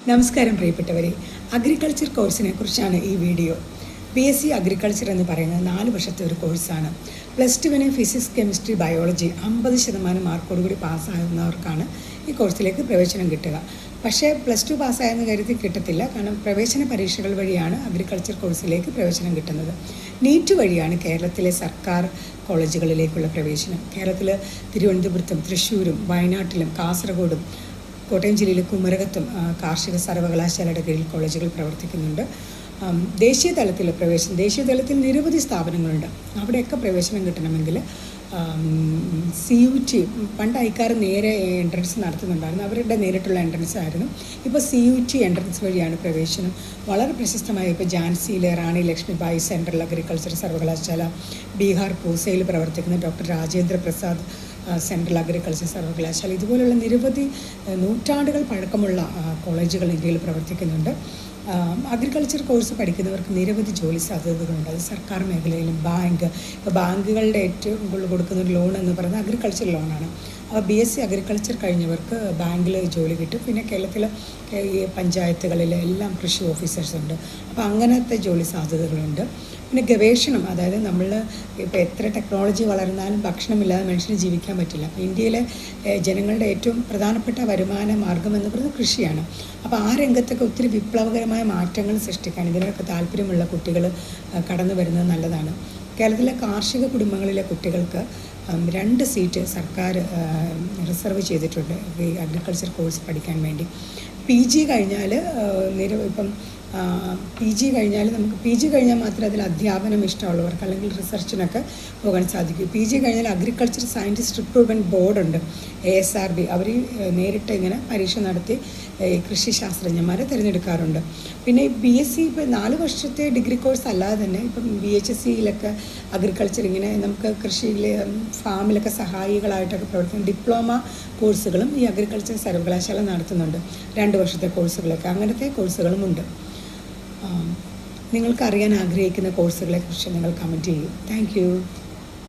നമസ്കാരം പ്രിയപ്പെട്ടവരെ, അഗ്രികൾച്ചർ കോഴ്സിനെ കുറിച്ചാണ് ഈ വീഡിയോ. BSc അഗ്രികൾച്ചർ എന്ന് പറയുന്നത് 4 വർഷത്തെ ഒരു കോഴ്സാണ്. +2 ഫിസിക്സ്, കെമിസ്ട്രി, ബയോളജി 50% മാർക്കോടുകൂടി പാസ്സാകുന്നവർക്കാണ് ഈ കോഴ്സിലേക്ക് പ്രവേശനം കിട്ടുക. പക്ഷേ +2 പാസ്സായെന്ന് കരുതി കിട്ടത്തില്ല. കാരണം പ്രവേശന പരീക്ഷകൾ വഴിയാണ് അഗ്രികൾച്ചർ കോഴ്സിലേക്ക് പ്രവേശനം കിട്ടുന്നത്. നീറ്റ് വഴിയാണ് കേരളത്തിലെ സർക്കാർ കോളേജുകളിലേക്കുള്ള പ്രവേശനം. കേരളത്തിൽ തിരുവനന്തപുരത്തും തൃശ്ശൂരും വയനാട്ടിലും കാസർഗോഡും കോട്ടയം ജില്ലയിലെ കുമരകത്തും കാർഷിക സർവകലാശാലയുടെ കീഴിൽ കോളേജുകൾ പ്രവർത്തിക്കുന്നുണ്ട്. ദേശീയ തലത്തിൽ നിരവധി സ്ഥാപനങ്ങളുണ്ട്. അവിടെയൊക്കെ പ്രവേശനം കിട്ടണമെങ്കിൽ CUT, പണ്ട് ഐക്കാർ നേരെ എൻട്രൻസ് നടത്തുന്നുണ്ടായിരുന്നു. അവരുടെ നേരിട്ടുള്ള എൻട്രൻസ് ആയിരുന്നു. ഇപ്പോൾ CUT എൻട്രൻസ് വഴിയാണ് പ്രവേശനം. വളരെ പ്രശസ്തമായ ഇപ്പോൾ ഝാൻസിയിലെ റാണി ലക്ഷ്മിബായി സെൻട്രൽ അഗ്രികൾച്ചർ സർവകലാശാല, ബീഹാർ പൂസയിൽ പ്രവർത്തിക്കുന്ന doctor Rajendra Prasad central agriculture സർവകലാശാല, ഇതുപോലുള്ള നിരവധി നൂറ്റാണ്ടുകൾ പഴക്കമുള്ള കോളേജുകൾ ഇന്ത്യയിൽ പ്രവർത്തിക്കുന്നുണ്ട്. അഗ്രികൾച്ചർ കോഴ്സ് പഠിക്കുന്നവർക്ക് നിരവധി ജോലി സാധ്യതകളുണ്ട്. അത് സർക്കാർ മേഖലയിലും ഇപ്പോൾ ബാങ്കുകളുടെ ഏറ്റവും കൂടുതൽ കൊടുക്കുന്ന ഒരു ലോൺ എന്ന് പറയുന്നത് അഗ്രികൾച്ചർ ലോണാണ്. അപ്പോൾ BSc അഗ്രികൾച്ചർ കഴിഞ്ഞവർക്ക് ബാങ്കിൽ ജോലി കിട്ടും. പിന്നെ കേരളത്തിലെ ഈ പഞ്ചായത്തുകളിൽ എല്ലാം കൃഷി ഓഫീസേഴ്സ് ഉണ്ട്. അപ്പോൾ അങ്ങനത്തെ ജോലി സാധ്യതകളുണ്ട്. പിന്നെ ഗവേഷണം, അതായത് നമ്മൾ ഇപ്പോൾ എത്ര ടെക്നോളജി വളർന്നാലും ഭക്ഷണമില്ലാതെ മനുഷ്യന് ജീവിക്കാൻ പറ്റില്ല. അപ്പോൾ ഇന്ത്യയിലെ ജനങ്ങളുടെ ഏറ്റവും പ്രധാനപ്പെട്ട വരുമാന മാർഗ്ഗം എന്ന് പറയുന്നത് കൃഷിയാണ്. അപ്പോൾ ആ രംഗത്തൊക്കെ ഒത്തിരി വിപ്ലവകരമായ മാറ്റങ്ങൾ സൃഷ്ടിക്കാൻ ഇതിനൊക്കെ താല്പര്യമുള്ള കുട്ടികൾ കടന്നു വരുന്നത് നല്ലതാണ്. കേരളത്തിലെ കാർഷിക കുടുംബങ്ങളിലെ കുട്ടികൾക്ക് 2 സീറ്റ് സർക്കാർ റിസർവ് ചെയ്തിട്ടുണ്ട് ഈ അഗ്രികൾച്ചർ കോഴ്സ് പഠിക്കാൻ വേണ്ടി. PG കഴിഞ്ഞാൽ നമുക്ക് PG കഴിഞ്ഞാൽ മാത്രമേ അതിൽ അധ്യാപനം ഇഷ്ടമുള്ളവർക്ക് അല്ലെങ്കിൽ റിസർച്ചിനൊക്കെ പോകാൻ സാധിക്കൂ. PG കഴിഞ്ഞാൽ അഗ്രികൾച്ചർ സയൻറ്റിസ്റ്റ് റിക്രൂട്ട്മെൻറ്റ് ബോർഡുണ്ട്, ASRB. അവർ നേരിട്ട് ഇങ്ങനെ പരീക്ഷ നടത്തി കൃഷി ശാസ്ത്രജ്ഞന്മാരെ തിരഞ്ഞെടുക്കാറുണ്ട്. പിന്നെ BSc ഇപ്പോൾ 4 വർഷത്തെ ഡിഗ്രി കോഴ്സ് അല്ലാതെ തന്നെ ഇപ്പം VHSCയിലൊക്കെ അഗ്രികൾച്ചർ ഇങ്ങനെ നമുക്ക് കൃഷിയിൽ ഫാമിലൊക്കെ സഹായികളായിട്ടൊക്കെ പ്രവർത്തിക്കുന്ന ഡിപ്ലോമ കോഴ്സുകളും ഈ അഗ്രികൾച്ചർ സർവകലാശാല നടത്തുന്നുണ്ട്. 2 വർഷത്തെ കോഴ്സുകളൊക്കെ, അങ്ങനത്തെ കോഴ്സുകളുമുണ്ട്. നിങ്ങൾക്ക് അറിയാൻ ആഗ്രഹിക്കുന്ന കോഴ്സുകളെക്കുറിച്ച് നിങ്ങൾ കമൻറ്റ് ചെയ്യൂ. Thank you.